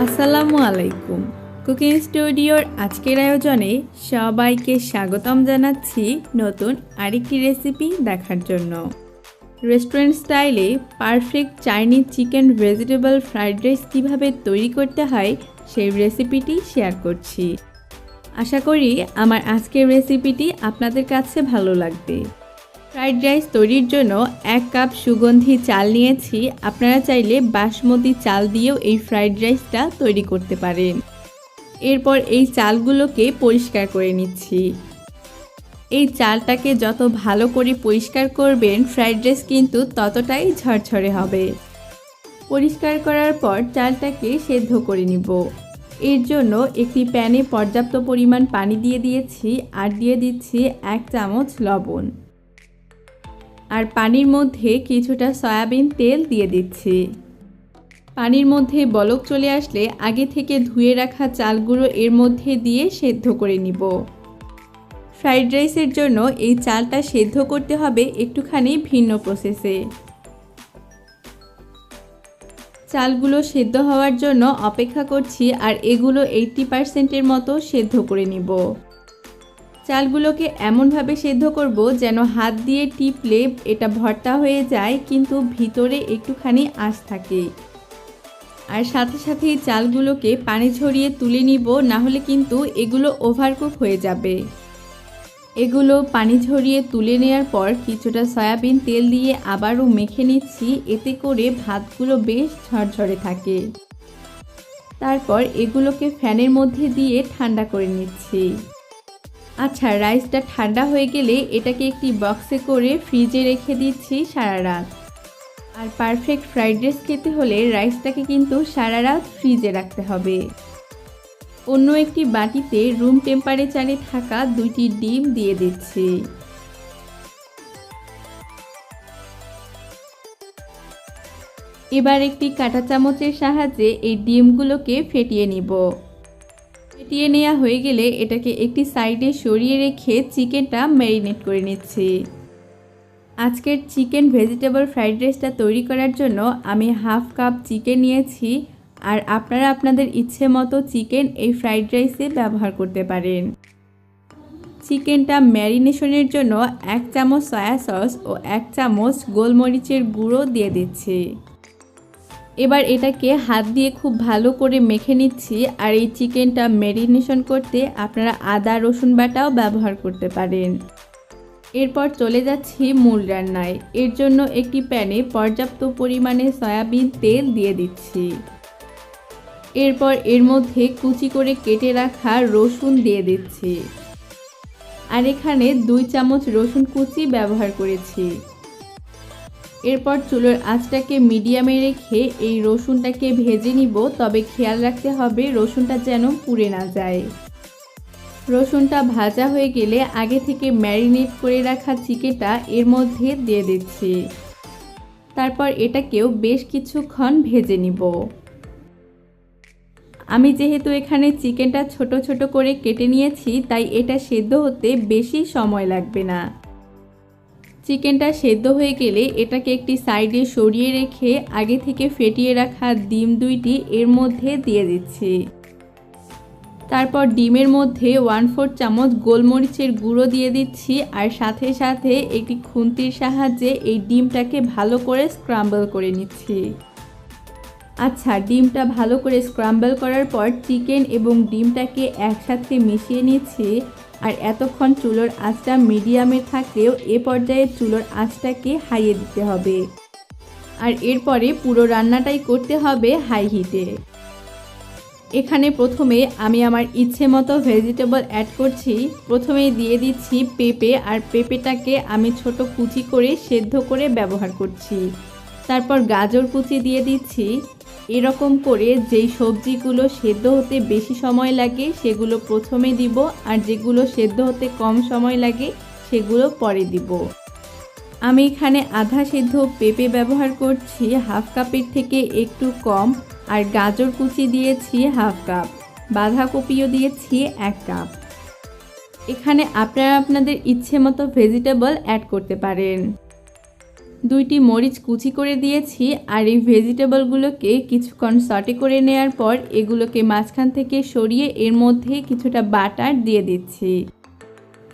আসসালামু আলাইকুম। কুকিং স্টুডিওর আজকের আয়োজনে সবাইকে স্বাগতম জানাচ্ছি নতুন আরেকটি রেসিপি দেখার জন্য। রেস্টুরেন্ট স্টাইলে perfect Chinese chicken vegetable fried rice কীভাবে তৈরি করতে হয় সেই রেসিপিটি শেয়ার করছি। আশা করি আমার আজকের রেসিপিটি আপনাদের কাছে ভালো লাগবে। ফ্রাইড রাইস তৈরির জন্য 1 কাপ সুগন্ধি চাল নিয়েছি। আপনারা চাইলে বাসমতি চাল দিয়েও এই ফ্রাইড রাইসটা তৈরি করতে পারেন। এরপর এই চালগুলোকে পরিষ্কার করে নিচ্ছি। এই চালটাকে যত ভালো করে পরিষ্কার করবেন ফ্রাইড রাইস কিন্তু ততটাই ঝরঝরে হবে। পরিষ্কার করার পর চালটাকে সেদ্ধ করে নিব। এর জন্য একটি প্যানে পর্যাপ্ত পরিমাণ পানি দিয়ে দিয়েছি আর দিয়ে দিচ্ছি 1 চামচ লবণ। আর পানির মধ্যে কিছুটা সয়াবিন তেল দিয়ে দিচ্ছি। পানির মধ্যে বলক চলে আসলে আগে থেকে ধুয়ে রাখা চালগুলো এর মধ্যে দিয়ে সেদ্ধ করে নিব। ফ্রাইড রাইসের জন্য এই চালটা সেদ্ধ করতে হবে একটুখানি ভিন্ন প্রসেসে। চালগুলো সেদ্ধ হওয়ার জন্য অপেক্ষা করছি আর এগুলো 80% মতো সেদ্ধ করে নিব। চালগুলোকে এমনভাবে সেদ্ধ করব যেন হাত দিয়ে টিপলে এটা ভর্তা হয়ে যায় কিন্তু ভিতরে একটুখানি আঁশ থাকে। আর সাথে সাথেই চালগুলোকে পানি ঝরিয়ে তুলে নিব, না হলে কিন্তু এগুলো ওভারকুক হয়ে যাবে। এগুলো পানি ঝরিয়ে তুলে নেওয়ার পর কিছুটা সয়াবিন তেল দিয়ে আবারও মেখে নিচ্ছি, এতে করে ভাতগুলো বেশ ঝরঝরে থাকে। তারপর এগুলোকে ফ্যানের মধ্যে দিয়ে ঠান্ডা করে নিচ্ছি। আচ্ছা, রাইসটা ঠান্ডা হয়ে গেলে এটাকে একটি বক্সে করে ফ্রিজে রেখে দিচ্ছি সারা রাত। আর পারফেক্ট ফ্রাইড রাইস খেতে হলে রাইসটাকে কিন্তু সারা রাত ফ্রিজে রাখতে হবে। অন্য একটি বাটিতে রুম টেম্পারেচারে থাকা 2টি ডিম দিয়ে দিচ্ছি। এবার একটি কাঁটা চামচের সাহায্যে এই ডিমগুলোকে ফেটিয়ে নিব। ফেটিয়ে নেওয়া হয়ে গেলে এটাকে একটি সাইডে সরিয়ে রেখে চিকেনটা ম্যারিনেট করে নিচ্ছি। আজকের চিকেন ভেজিটেবল ফ্রাইড রাইসটা তৈরি করার জন্য আমি 1/2 কাপ চিকেন নিয়েছি। আর আপনারা আপনাদের ইচ্ছে মতো চিকেন এই ফ্রাইড রাইসে ব্যবহার করতে পারেন। চিকেনটা ম্যারিনেশনের জন্য 1 চামচ সয়া সস ও 1 চামচ গোলমরিচের গুঁড়ো দিয়ে দিচ্ছি। এবার এটাকে হাত দিয়ে খুব ভালো করে মেখে নিচ্ছি। আর এই চিকেনটা ম্যারিনেশন করতে আপনারা আদা রসুন বাটাও ব্যবহার করতে পারেন। এরপর চলে যাচ্ছি মূল রান্নায়। এর জন্য একটি প্যানে পর্যাপ্ত পরিমাণে সয়াবিন তেল দিয়ে দিচ্ছি। এরপর এর মধ্যে কুচি করে কেটে রাখা রসুন দিয়ে দিচ্ছি। আর এখানে 2 চামচ রসুন কুচি ব্যবহার করেছি। এরপর চুলোর আঁচটাকে মিডিয়ামে রেখে এই রসুনটাকে ভেজে নিব, তবে খেয়াল রাখতে হবে রসুনটা যেন পুড়ে না যায়। রসুনটা ভাজা হয়ে গেলে আগে থেকে ম্যারিনেট করে রাখা চিকেনটা এর মধ্যে দিয়ে দিচ্ছি। তারপর এটাকেও বেশ কিছুক্ষণ ভেজে নিব। আমি যেহেতু এখানে চিকেনটা ছোট ছোট করে কেটে নিয়েছি তাই এটা সেদ্ধ হতে বেশি সময় লাগবে না। চিকেনটা সেদ্ধ হয়ে গেলে এটাকে একটি সাইডে সরিয়ে রেখে আগে থেকে ফেটিয়ে রাখা ডিম 2টি এর মধ্যে দিয়ে দিচ্ছি। তারপর ডিমের মধ্যে 1/4 চামচ গোলমরিচের গুঁড়ো দিয়ে দিচ্ছি। আর সাথে সাথে একটি খুন্তির সাহায্যে এই ডিমটাকে ভালো করে স্ক্রাম্বল করে নিচ্ছি। আচ্ছা, ডিমটা ভালো করে স্ক্রাম্বল করার পর চিকেন এবং ডিমটাকে একসাথে মিশিয়ে নিচ্ছি। আর এতক্ষণ চুলোর আঁচটা মিডিয়ামে থাকলেও এ পর্যায়ে চুলোর আঁচটাকে হাইয়ে দিতে হবে। আর এরপরে পুরো রান্নাটাই করতে হবে হাই হিটে। এখানে প্রথমে আমি আমার ইচ্ছে মতো ভেজিটেবল অ্যাড করছি। প্রথমেই দিয়ে দিচ্ছি পেঁপে, আর পেঁপেটাকে আমি ছোট কুচি করে সেদ্ধ করে ব্যবহার করছি। তারপর গাজর কুচি দিয়ে দিচ্ছি। এরকম করে যেই সবজিগুলো সেদ্ধ হতে বেশি সময় লাগে সেগুলো প্রথমে দিব, আর যেগুলো সেদ্ধ হতে কম সময় লাগে সেগুলো পরে দিব। আমি এখানে আধা সেদ্ধ পেঁপে ব্যবহার করছি 1/2 কাপের থেকে একটু কম। আর গাজর কুচি দিয়েছি 1/2 কাপ, বাঁধাকপিও দিয়েছি 1 কাপ। এখানে আপনারা আপনাদের ইচ্ছে মতো ভেজিটেবল অ্যাড করতে পারেন। 2টি মরিচ কুচি করে দিয়েছি। আর এই ভেজিটেবলগুলোকে কিছুক্ষণ সটে করে নেওয়ার পর এগুলোকে মাঝখান থেকে সরিয়ে এর মধ্যে কিছুটা বাটার দিয়ে দিচ্ছি।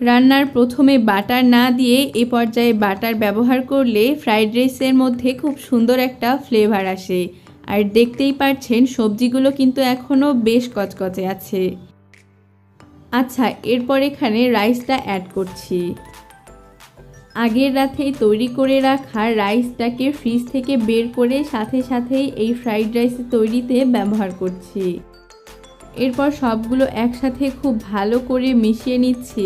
রান্নার প্রথমে বাটার না দিয়ে এ পর্যায়ে বাটার ব্যবহার করলে ফ্রাইড রাইসের মধ্যে খুব সুন্দর একটা ফ্লেভার আসে। আর দেখতেই পাচ্ছেন সবজিগুলো কিন্তু এখনও বেশ কচকচে আছে। আচ্ছা, এরপর এখানে রাইসটা অ্যাড করছি। আগের রাতেই তৈরি করে রাখা রাইসটাকে ফ্রিজ থেকে বের করে সাথে সাথেই এই ফ্রাইড রাইস তৈরিতে ব্যবহার করছি। এরপর সবগুলো একসাথে খুব ভালো করে মিশিয়ে নিচ্ছি।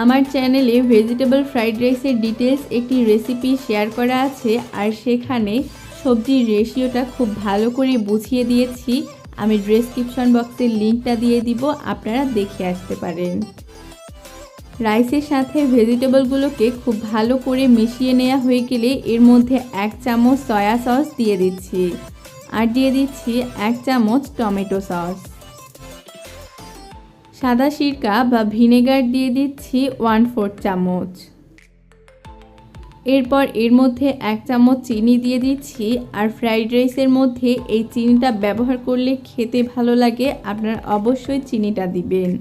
আমার চ্যানেলে ভেজিটেবল ফ্রাইড রাইসের ডিটেলস একটি রেসিপি শেয়ার করা আছে, আর সেখানে সবজির রেশিওটা খুব ভালো করে বুঝিয়ে দিয়েছি। আমি ডেসক্রিপশন বক্সের লিঙ্কটা দিয়ে দিব, আপনারা দেখে আসতে পারেন। রাইসের সাথে ভেজিটেবলগুলোকে খুব ভালো করে মিশিয়ে নেওয়া হয়ে গেলে এর মধ্যে 1 চামচ সয়া সস দিয়ে দিচ্ছি, আর দিয়ে দিচ্ছি 1 চামচ টমেটো সস। সাদা সিরকা বা ভিনেগার দিয়ে দিচ্ছি 1/4 চামচ। এরপর এর মধ্যে 1 চামচ চিনি দিয়ে দিচ্ছি। আর ফ্রাইড রাইসের মধ্যে এই চিনিটা ব্যবহার করলে খেতে ভালো লাগে, আপনারা অবশ্যই চিনিটা দিবেন।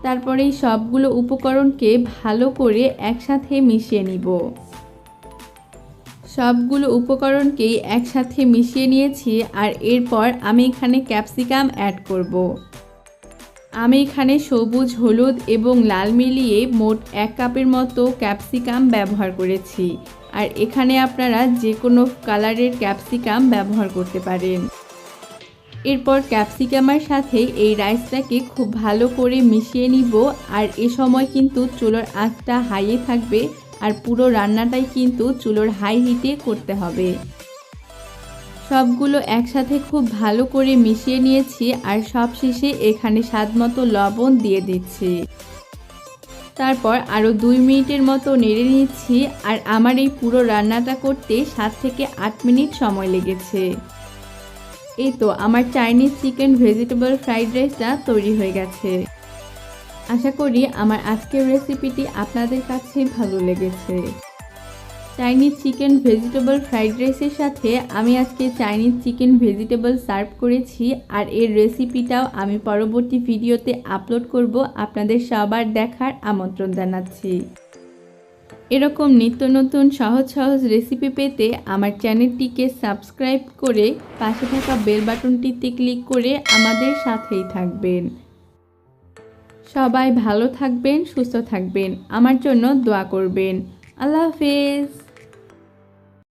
তারপরে এই সবগুলো উপকরণকে ভালো করে একসাথে মিশিয়ে নিব। সবগুলো উপকরণকেই একসাথে মিশিয়ে নিয়েছি। আর এরপর আমি এখানে ক্যাপসিকাম অ্যাড করব। আমি এখানে সবুজ, হলুদ এবং লাল মিলিয়ে মোট 1 কাপের মতো ক্যাপসিকাম ব্যবহার করেছি। আর এখানে আপনারা যে কোনো কালারের ক্যাপসিকাম ব্যবহার করতে পারেন। এরপর ক্যাপসিকামের সাথে এই রাইসটাকে খুব ভালো করে মিশিয়ে নিব। আর এ সময় কিন্তু চুলোর আঁচটা হাইয়ে থাকবে, আর পুরো রান্নাটাই কিন্তু চুলোর হাই হিটে করতে হবে। সবগুলো একসাথে খুব ভালো করে মিশিয়ে নিয়েছি। আর সবশেষে এখানে স্বাদমতো লবণ দিয়ে দিচ্ছি। তারপর আরও 2 মিনিটের মতো নেড়ে নিচ্ছি। আর আমার এই পুরো রান্নাটা করতে 7 থেকে 8 মিনিট সময় লেগেছে। এই তো আমার চাইনিজ চিকেন ভেজিটেবল ফ্রাইড রাইসটা তৈরি হয়ে গেছে। আশা করি আমার আজকের রেসিপিটি আপনাদের কাছে ভালো লেগেছে। চাইনিজ চিকেন ভেজিটেবল ফ্রাইড রাইসের সাথে আমি আজকে চাইনিজ চিকেন ভেজিটেবল সার্ভ করেছি। আর এর রেসিপিটাও আমি পরবর্তী ভিডিওতে আপলোড করব, আপনাদের সবার দেখার আমন্ত্রণ জানাচ্ছি। এরকম নিত্য নতুন সহজ সহজ রেসিপি পেতে আমার চ্যানেলটিকে সাবস্ক্রাইব করে পাশে থাকা বেল বাটনটিতে ক্লিক করে আমাদের সাথেই থাকবেন। সবাই ভালো থাকবেন, সুস্থ থাকবেন, আমার জন্য দোয়া করবেন। আল্লাহ হাফেজ।